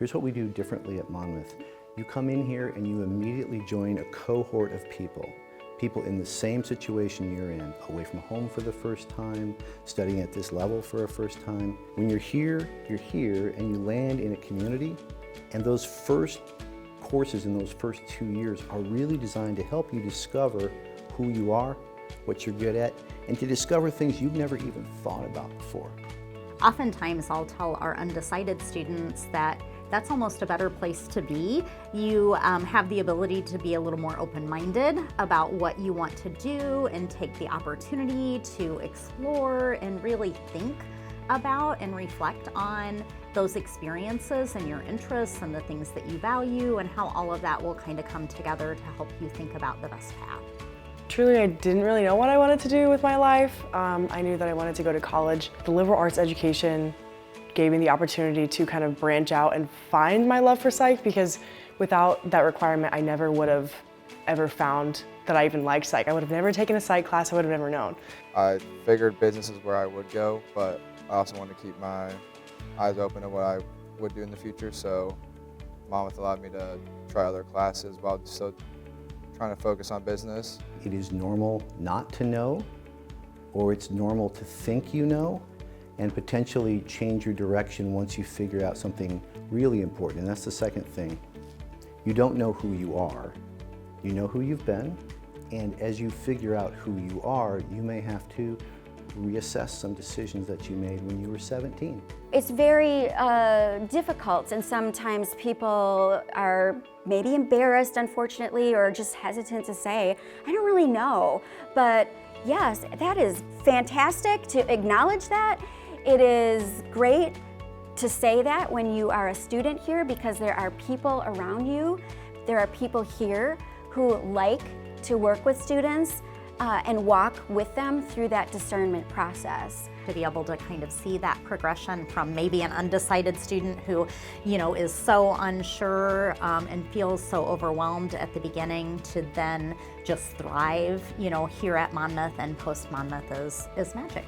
Here's what we do differently at Monmouth. You come in here and you immediately join a cohort of people in the same situation you're in, away from home for the first time, studying at this level for a first time. When you're here, and you land in a community, and those first courses in those first 2 years are really designed to help you discover who you are, what you're good at, and to discover things you've never even thought about before. Oftentimes I'll tell our undecided students that that's almost a better place to be. You have the ability to be a little more open-minded about what you want to do and take the opportunity to explore and really think about and reflect on those experiences and your interests and the things that you value and how all of that will kind of come together to help you think about the best path. Truly, I didn't really know what I wanted to do with my life. I knew that I wanted to go to college. The liberal arts education gave me the opportunity to kind of branch out and find my love for psych, because without that requirement, I never would have ever found that I even liked psych. I would have never taken a psych class, I would have never known. I figured business is where I would go, but I also wanted to keep my eyes open to what I would do in the future, so Monmouth allowed me to try other classes while still trying to focus on business. It is normal not to know, or it's normal to think you know, and potentially change your direction once you figure out something really important, and that's the second thing. You don't know who you are. You know who you've been, and as you figure out who you are, you may have to reassess some decisions that you made when you were 17. It's very difficult, and sometimes people are maybe embarrassed, unfortunately, or just hesitant to say, I don't really know. But yes, that is fantastic to acknowledge that. It is great to say that when you are a student here, because there are people around you, there are people here who like to work with students and walk with them through that discernment process. To be able to kind of see that progression from maybe an undecided student who, is so unsure and feels so overwhelmed at the beginning, to then just thrive, here at Monmouth and post Monmouth is magic.